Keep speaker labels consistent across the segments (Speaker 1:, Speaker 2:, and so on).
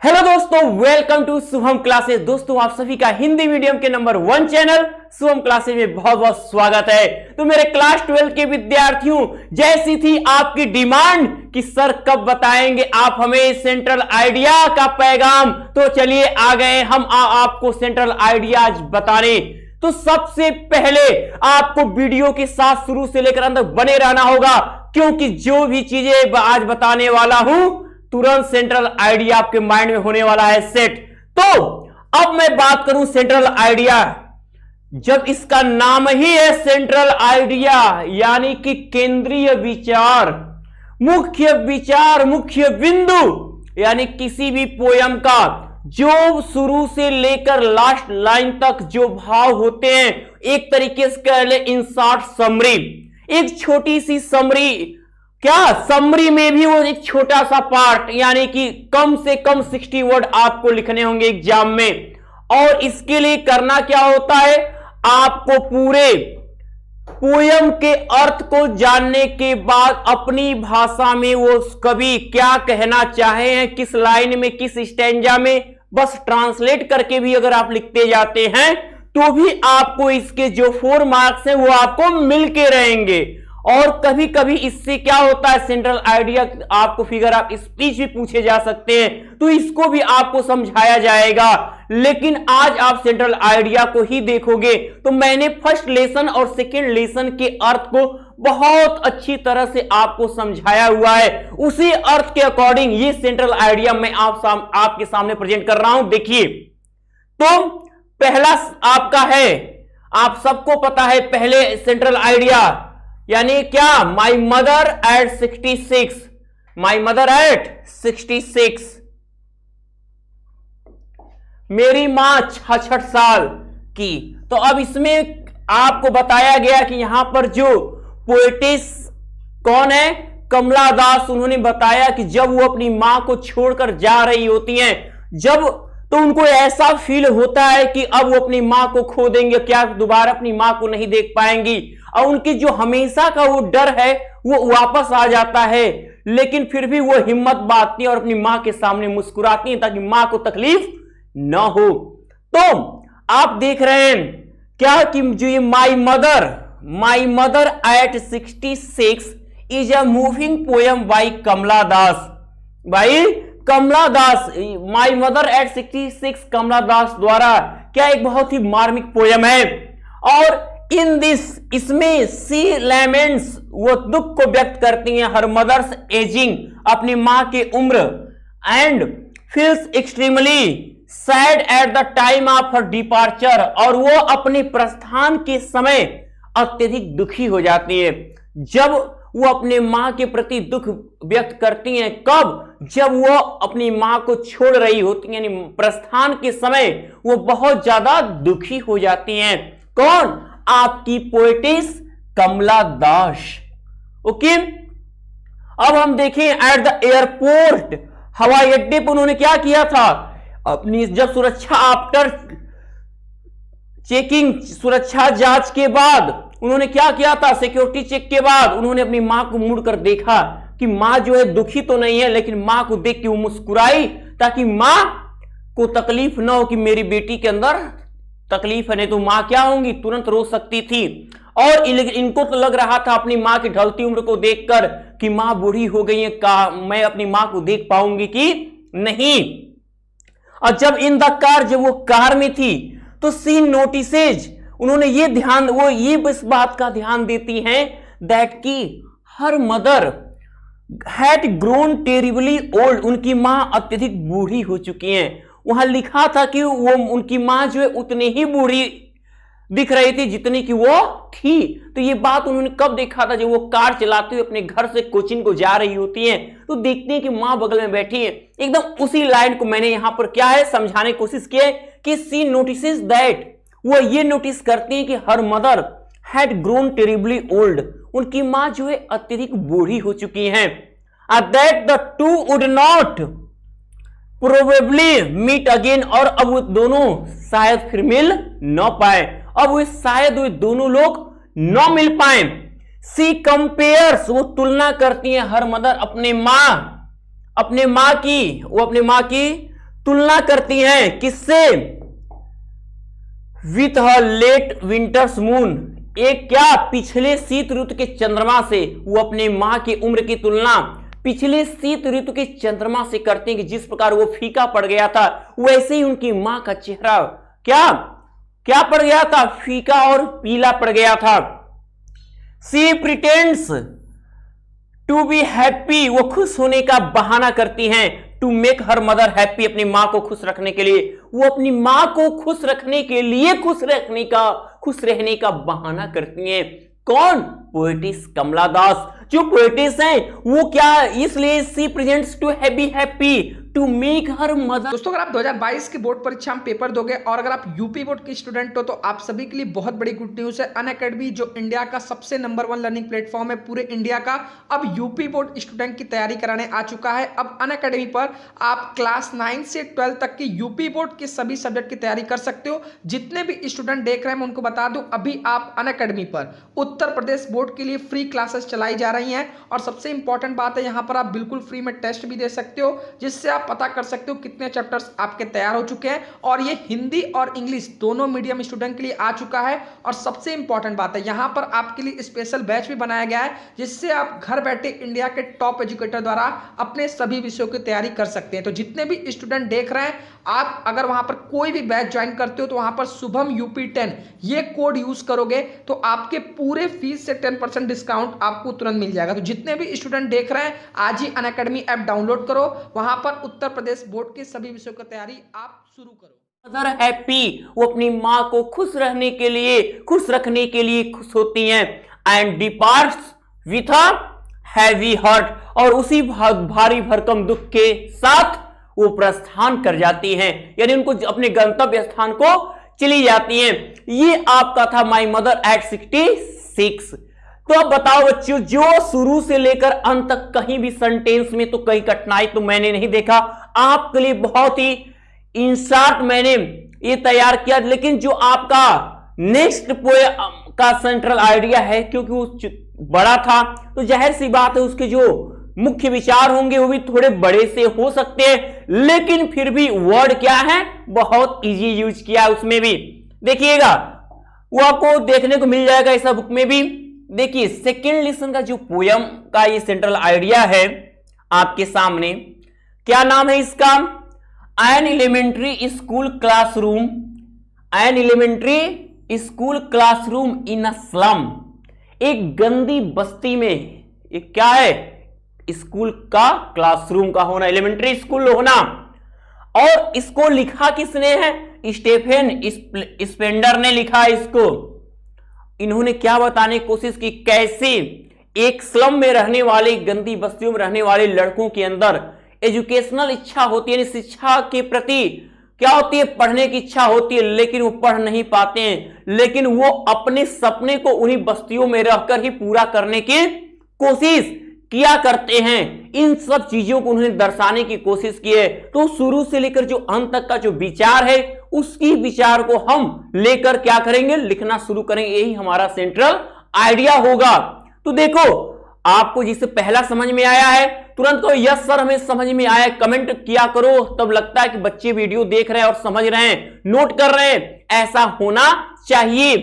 Speaker 1: Hello दोस्तों, welcome to Shubham classes. दोस्तों, आप सभी का हिंदी मीडियम के नंबर 1 चैनल शुभम क्लासेस में बहुत बहुत स्वागत है। तो मेरे क्लास 12 के विद्यार्थियों, जैसी थी आपकी डिमांड कि सर कब बताएंगे आप हमें सेंट्रल आइडिया का पैगाम, तो चलिए आ गए हम आपको सेंट्रल आइडिया बताने। तो सबसे पहले आपको वीडियो के साथ शुरू से लेकर अंत बने रहना होगा, क्योंकि जो भी चीजें आज बताने वाला हूं तुरंत सेंट्रल आइडिया आपके माइंड में होने वाला है सेट। तो अब मैं बात करूं सेंट्रल आइडिया, जब इसका नाम ही है सेंट्रल आइडिया यानी कि केंद्रीय विचार, मुख्य बिंदु, यानी किसी भी पोयम का जो शुरू से लेकर लास्ट लाइन तक जो भाव होते हैं, एक तरीके से कह ले इन शॉर्ट समरी, एक छोटी सी समरी, क्या समरी में भी वो एक छोटा सा पार्ट, यानी कि कम से कम 60 वर्ड आपको लिखने होंगे एग्जाम में। और इसके लिए करना क्या होता है, आपको पूरे पोयम के अर्थ को जानने के बाद अपनी भाषा में वो कवि क्या कहना चाहे हैं, किस लाइन में, किस स्टैंजा में, बस ट्रांसलेट करके भी अगर आप लिखते जाते हैं तो भी आपको इसके जो 4 मार्क्स हैं वो आपको मिल के रहेंगे। और कभी कभी इससे क्या होता है, सेंट्रल आइडिया आपको फिगर आप स्पीच भी पूछे जा सकते हैं, तो इसको भी आपको समझाया जाएगा। लेकिन आज आप सेंट्रल आइडिया को ही देखोगे। तो मैंने फर्स्ट लेसन और सेकंड लेसन के अर्थ को बहुत अच्छी तरह से आपको समझाया हुआ है, उसी अर्थ के अकॉर्डिंग ये सेंट्रल आइडिया मैं आपके सामने प्रेजेंट कर रहा हूं। देखिए, तो पहला आपका है, आप सबको पता है पहले सेंट्रल आइडिया यानी क्या, माई mother at 66, my mother at 66, मेरी मां 66 साल की। तो अब इसमें आपको बताया गया कि यहां पर जो पोएटिस कौन है, कमला दास, उन्होंने बताया कि जब वो अपनी मां को छोड़कर जा रही होती हैं, जब तो उनको ऐसा फील होता है कि अब वो अपनी मां को खो देंगे, क्या दोबारा अपनी मां को नहीं देख पाएंगी, और उनकी जो हमेशा का वो डर है वो वापस आ जाता है। लेकिन फिर भी वो हिम्मत बांधती है और अपनी मां के सामने मुस्कुराती है ताकि मां को तकलीफ न हो। तो आप देख रहे हैं क्या कि जो ये my mother at 66 is a moving poem by Kamala Das, my mother at 66 Kamala Das द्वारा क्या एक बहुत ही मार्मिक पोयम है। और इन इसमें सी लैमेंट्स, वो दुख को व्यक्त करती हैं, हर मदर्स एजिंग, अपनी मां की उम्र, and feels extremely sad at the time of her departure, और वो अपने प्रस्थान के समय अत्यधिक दुखी हो जाती है। जब वो अपने मां के प्रति दुख व्यक्त करती हैं, कब, जब वो अपनी मां को छोड़ रही होती हैं, यानी प्रस्थान के समय वो बहुत ज्यादा दुखी हो जाती हैं। कौन, आपकी पोएटिस कमला दास। ओके, अब हम देखें एट द एयरपोर्ट, हवाई अड्डे पर उन्होंने क्या किया था, अपनी जब सुरक्षा आफ्टर चेकिंग, सुरक्षा जांच के बाद उन्होंने क्या किया था, सिक्योरिटी चेक के बाद उन्होंने अपनी मां को मुड़कर देखा कि मां जो है दुखी तो नहीं है, लेकिन मां को देख के वो मुस्कुराई ताकि मां को तकलीफ ना हो कि मेरी बेटी के अंदर तकलीफ है, नहीं तो मां क्या होंगी, तुरंत रो सकती थी। और इनको तो लग रहा था अपनी मां की ढलती उम्र को देखकर कि मां बूढ़ी हो गई है, मैं अपनी मां को देख पाऊंगी कि नहीं। और जब इन द कार, जब वो कार में थी, तो सी नोटिसेज, उन्होंने ये इस बात का ध्यान देती हैं दैट की हर mother had grown terribly old, उनकी मां अत्यधिक बूढ़ी हो चुकी हैं। वहां लिखा था कि वो उनकी मां जो है उतनी ही बूढ़ी दिख रही थी जितनी कि वो थी। तो ये बात उन्होंने कब देखा था, जब वो कार चलाते हुए अपने घर से कोचिंग को जा रही होती हैं, तो देखते हैं कि मां बगल में बैठी है। एकदम उसी लाइन को मैंने यहां पर क्या है समझाने की कोशिश की है कि सी नोटिसेस दैट, वो ये नोटिस करती है कि her mother had grown terribly old, उनकी मां जो है अत्यधिक बूढ़ी हो चुकी हैं। That the two would not probably meet again, और अब वो दोनों शायद फिर मिल न पाए, अब वो शायद वो दोनों लोग न मिल पाए। सी कंपेयर्स, वो तुलना करती है हर मदर अपने मां की, वो अपने मां की तुलना करती हैं किससे? With a late winter's moon, एक क्या पिछले शीत ऋतु के चंद्रमा से। वो अपने मां की उम्र की तुलना पिछले शीत ऋतु के चंद्रमा से करते हैं कि जिस प्रकार वो फीका पड़ गया था वैसे ही उनकी मां का चेहरा क्या क्या पड़ गया था? फीका और पीला पड़ गया था। She pretends to be happy, वो खुश होने का बहाना करती हैं। To make her mother happy, अपनी मां को खुश रखने के लिए। वो अपनी मां को खुश रखने के लिए खुश रहने का बहाना करती हैं। कौन? पोएटिस कमला दास। जो पोएटिस हैं वो क्या इसलिए she presents to be happy to make her mother.
Speaker 2: दोस्तों अगर आप 2022 की बोर्ड परीक्षा में पेपर दोगे और अगर आप यूपी बोर्ड के स्टूडेंट हो तो आप सभी के लिए बहुत बड़ी गुड न्यूज है। अनअकैडमी जो इंडिया का सबसे नंबर 1 लर्निंग प्लेटफॉर्म है पूरे इंडिया का, अब यूपी बोर्ड स्टूडेंट की तैयारी कराने आ चुका है। अब अनअकैडमी पर आप क्लास 9 से 12 तक की यूपी बोर्ड के सभी सब्जेक्ट की तैयारी कर सकते हो। जितने भी स्टूडेंट देख रहे हैं मैं उनको बता दूं, अभी आप अनअकैडमी पर उत्तर प्रदेश बोर्ड के लिए फ्री क्लासेस चलाई जा रही हैं और सबसे इंपॉर्टेंट बात है यहाँ पर आप बिल्कुल फ्री में टेस्ट भी दे सकते हो जिससे आप पता कर सकते हो कितने चैप्टर्स आपके तैयार हो चुके हैं। और ये हिंदी और इंग्लिश दोनों मीडियम स्टूडेंट के लिए आ चुका है। और सबसे इंपॉर्टेंट बात है यहाँ पर आपके लिए स्पेशल बैच भी बनाया गया है जिससे आप घर बैठे इंडिया के टॉप एजुकेटर द्वारा अपने सभी विषयों की तैयारी कर सकते हैं। तो जितने भी स्टूडेंट देख रहे हैं, आप अगर वहां पर कोई भी बैच ज्वाइन करते हो तो वहां पर शुभम UP10 ये कोड यूज करोगे तो आपके पूरे फीस से 10% डिस्काउंट आपको तुरंत मिल जाएगा। तो जितने भी स्टूडेंट देख रहे हैं आज ही अनअकैडमी ऐप डाउनलोड करो, वहां पर उत्तर प्रदेश बोर्ड के सभी विषयों की तैयारी आप शुरू करो।
Speaker 1: मदर हैप्पी, वो अपनी मां को खुश रहने के लिए खुश रखने के लिए खुश होती हैं। And departs with a heavy heart, और उसी भारी भरकम दुख के साथ वो प्रस्थान कर जाती हैं, यानी उनको अपने गंतव्य स्थान को चली जाती हैं। ये आपका था माई मदर एट 66। तो अब बताओ बच्चों, जो शुरू से लेकर अंत तक कहीं भी सेंटेंस में तो कहीं कठिनाई तो मैंने नहीं देखा। आपके लिए बहुत ही इन शॉर्ट मैंने ये तैयार किया, लेकिन जो आपका नेक्स्ट पोएम का सेंट्रल आइडिया है क्योंकि वो बड़ा था तो जाहिर सी बात है उसके जो मुख्य विचार होंगे वो भी थोड़े बड़े से हो सकते हैं, लेकिन फिर भी वर्ड क्या है बहुत इजी यूज किया उसमें भी। देखिएगा वो आपको देखने को मिल जाएगा ऐसा बुक में भी। देखिए सेकेंड लेसन का जो पोयम का ये सेंट्रल आइडिया है आपके सामने, क्या नाम है इसका? An elementary school classroom, an elementary school classroom in a slum. एक गंदी बस्ती में एक क्या है? स्कूल का क्लासरूम का होना, एलिमेंट्री स्कूल होना। और इसको लिखा किसने है? स्टेफन स्पेंडर ने लिखा इसको। इन्होंने क्या बताने की कोशिश की, कैसे एक स्लम में रहने वाले गंदी बस्तियों में रहने वाले लड़कों के अंदर एजुकेशनल इच्छा होती है, शिक्षा के प्रति क्या होती है? पढ़ने की इच्छा होती है, लेकिन वो पढ़ नहीं पाते हैं, लेकिन वो अपने सपने को उन्हीं बस्तियों में रहकर ही पूरा करने की कोशिश किया करते हैं। इन सब चीजों को उन्होंने दर्शाने की कोशिश की है। तो शुरू से लेकर जो अंत तक का जो विचार है उसकी विचार को हम लेकर क्या करेंगे? लिखना शुरू करेंगे। यही हमारा सेंट्रल आइडिया होगा। तो देखो आपको जिसे पहला समझ में आया है तुरंत को यस सर हमें समझ में आया कमेंट किया करो, तब लगता है कि बच्चे वीडियो देख रहे हैं और समझ रहे हैं, नोट कर रहे हैं, ऐसा होना चाहिए।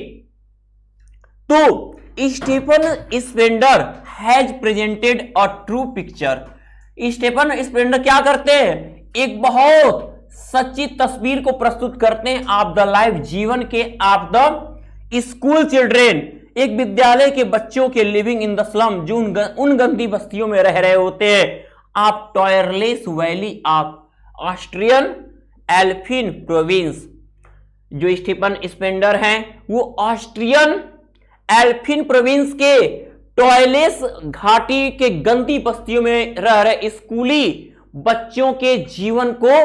Speaker 1: तो Stephen Spender has presented a true picture. Stephen Spender क्या करते हैं? एक बहुत सच्ची तस्वीर को प्रस्तुत करते हैं ऑफ द लाइफ, जीवन के ऑफ द स्कूल चिल्ड्रेन, एक विद्यालय के बच्चों के लिविंग इन द स्लम, जो उन गंदी बस्तियों में रह रहे होते हैं। आप टॉयरलेस वैली ऑफ ऑस्ट्रियन एल्फिन प्रोविंस। जो स्टीफन स्पेंडर हैं वो ऑस्ट्रियन एल्फिन प्रोविंस के टॉयलेस घाटी के गंदी बस्तियों में रह रहे स्कूली बच्चों के जीवन को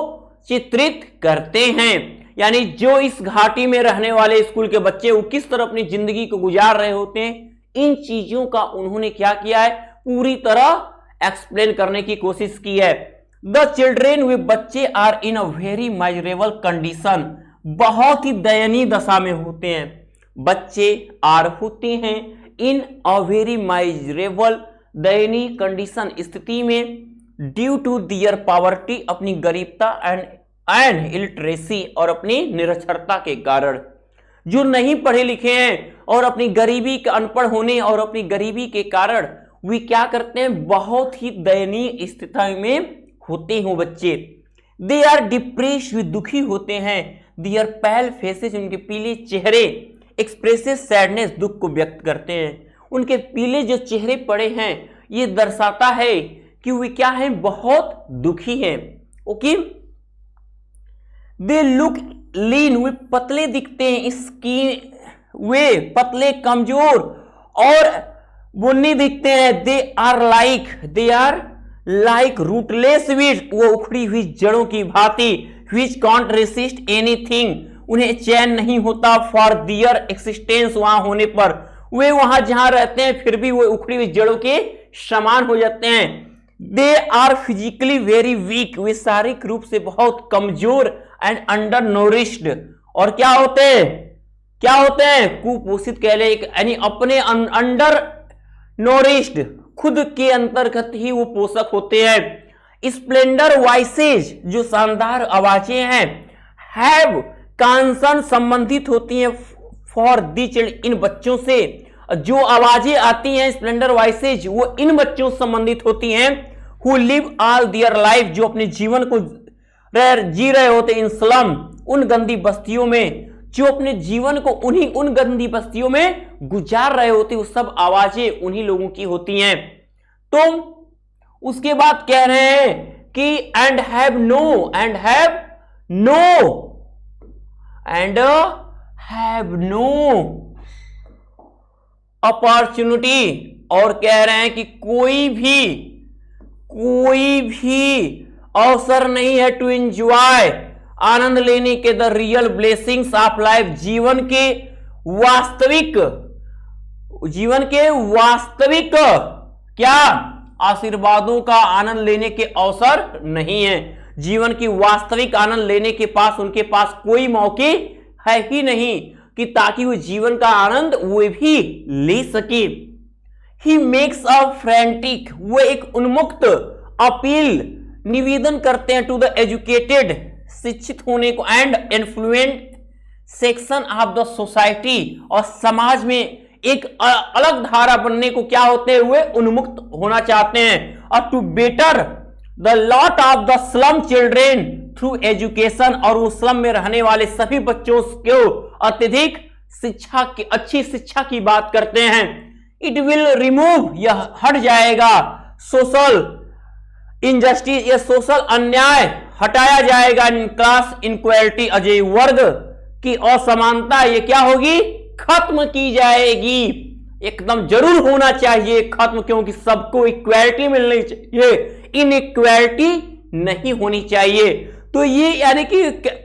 Speaker 1: चित्रित करते हैं। यानी जो इस घाटी में रहने वाले स्कूल के बच्चे वो किस तरह अपनी जिंदगी को गुजार रहे होते हैं, इन चीजों का उन्होंने क्या किया है? पूरी तरह एक्सप्लेन करने की कोशिश की है। द चिल्ड्रेन, वे बच्चे are in a very miserable condition, बहुत ही दयनीय दशा में होते हैं। बच्चे आर होते हैं इन अ वेरी माइजरेबल, दयनीय कंडीशन, स्थिति में, ड्यू टू दियर पॉवर्टी, अपनी गरीबता, एंड एंड इलिटरेसी, और अपनी निरक्षरता के कारण। जो नहीं पढ़े लिखे हैं और अपनी गरीबी का अनपढ़ होने और अपनी गरीबी के कारण वे क्या करते हैं, बहुत ही दयनीय स्थिति में होते हैं बच्चे। दे आर डिप्रेस, वे दुखी होते हैं। देयर पैल फेसेस, उनके पीले चेहरे एक्सप्रेसेस सैडनेस, दुख को व्यक्त करते हैं। उनके पीले जो चेहरे पड़े हैं ये दर्शाता है कि वे क्या हैं, बहुत दुखी हैं। ओके, दे लुक लीन, वे पतले दिखते हैं। इसकी वे पतले कमजोर और बुन्नी दिखते हैं। They are like rootless weeds, वो उखड़ी हुई जड़ों की भांति। व्हिच कांट रेसिस्ट एनीथिंग, उन्हें चैन नहीं होता। फॉर दियर एक्सिस्टेंस, वहां होने पर वे वहां जहां रहते हैं फिर भी वो उखड़ी हुई जड़ों के समान हो जाते हैं। They are physically very weak, वे शारीरिक रूप से बहुत कमजोर एंड अंडर नोरिश्ड, और क्या होते हैं, कुपोषित कह ले, यानी अपने अंडर नोरिश्ड, खुद के अंतर्गत ही वो पोषक होते हैं। स्प्लेंडर वॉइसेज, जो शानदार आवाजें हैं, हैव कंसर्न, संबंधित होती हैं। फॉर दी चिल्ड्रन, इन बच्चों से जो आवाजें आती हैं स्प्लेंडर वॉइसेज, वो इन बच्चों से संबंधित होती हैं। Who live all their life, जो अपने जीवन को जी रहे होते इन स्लम, उन गंदी बस्तियों में, जो अपने जीवन को उन गंदी बस्तियों में गुजार रहे होते, वो सब आवाजें उन्हीं लोगों की होती हैं। तो उसके बाद कह रहे हैं कि एंड हैव नो अपॉर्चुनिटी, और कह रहे हैं कि कोई भी अवसर नहीं है टू एंजॉय, आनंद लेने के the real blessings of life, जीवन के वास्तविक क्या आशीर्वादों का आनंद लेने के अवसर नहीं है। जीवन की वास्तविक आनंद लेने के पास उनके पास कोई मौके है ही नहीं कि ताकि वो जीवन का आनंद वो भी ले सके। ही मेक्स अ फ्रैंटिक, वो एक उन्मुक्त अपील निवेदन करते हैं टू द एजुकेटेड, शिक्षित होने को, and influential section of the society, और समाज में एक अलग धारा बनने को क्या होते हुए उन्मुक्त होना चाहते हैं। और to better the lot of the slum children through education, और उस स्लम में रहने वाले सभी बच्चों को अत्यधिक शिक्षा की, अच्छी शिक्षा की बात करते हैं। इट विल रिमूव, यह हट जाएगा, सोशल इनजस्टिस, यह सोशल अन्याय हटाया जाएगा। क्लास इनक्वालिटी, अजय वर्ग की असमानता, ये क्या होगी, खत्म की जाएगी। एकदम जरूर होना चाहिए खत्म, क्योंकि सबको इक्वालिटी मिलनी चाहिए, इनइक्वालिटी नहीं होनी चाहिए। तो ये यानी कि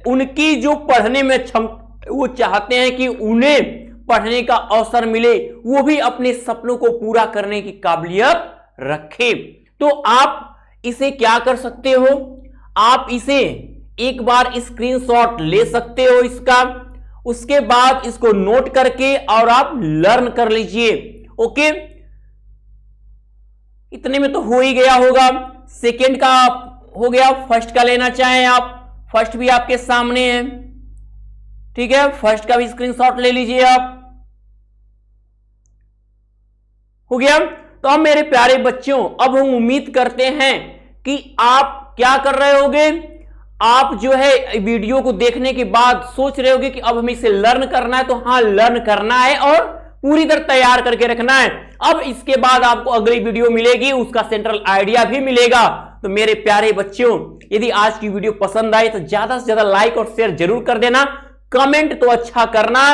Speaker 1: उनकी जो पढ़ने में क्षमता, वो चाहते हैं कि उन्हें पढ़ने का अवसर मिले, वो भी अपने सपनों को पूरा करने की काबिलियत रखे। तो आप इसे क्या कर सकते हो, आप इसे एक बार स्क्रीनशॉट ले सकते हो इसका, उसके बाद इसको नोट करके और आप लर्न कर लीजिए। ओके, इतने में तो हो ही गया होगा। सेकंड का हो गया, फर्स्ट का लेना चाहें आप, फर्स्ट भी आपके सामने है, ठीक है, फर्स्ट का भी स्क्रीनशॉट ले लीजिए आप। हो गया। तो अब मेरे प्यारे बच्चों, अब हम उम्मीद करते हैं कि आप क्या कर रहे होगे, आप जो है वीडियो को देखने के बाद सोच रहे होगे कि अब हमें इसे लर्न करना है। तो हाँ, लर्न करना है और पूरी तरह तैयार करके रखना है। अब इसके बाद आपको अगली वीडियो मिलेगी, उसका सेंट्रल आइडिया भी मिलेगा। तो मेरे प्यारे बच्चों, यदि आज की वीडियो पसंद आई तो ज्यादा से ज्यादा लाइक और शेयर जरूर कर देना। कमेंट तो अच्छा करना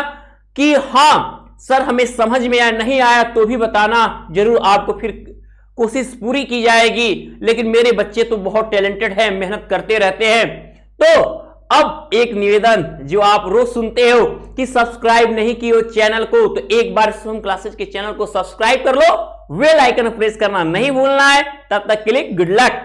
Speaker 1: कि हाँ सर हमें समझ में आया, नहीं आया तो भी बताना, जरूर आपको फिर कोशिश पूरी की जाएगी। लेकिन मेरे बच्चे तो बहुत टैलेंटेड हैं, मेहनत करते रहते हैं। तो अब एक निवेदन जो आप रोज सुनते हो कि सब्सक्राइब नहीं किए हो चैनल को, तो एक बार स्वयं क्लासेस के चैनल को सब्सक्राइब कर लो, बेल आइकन प्रेस करना नहीं भूलना है। तब तक के लिए गुड लक।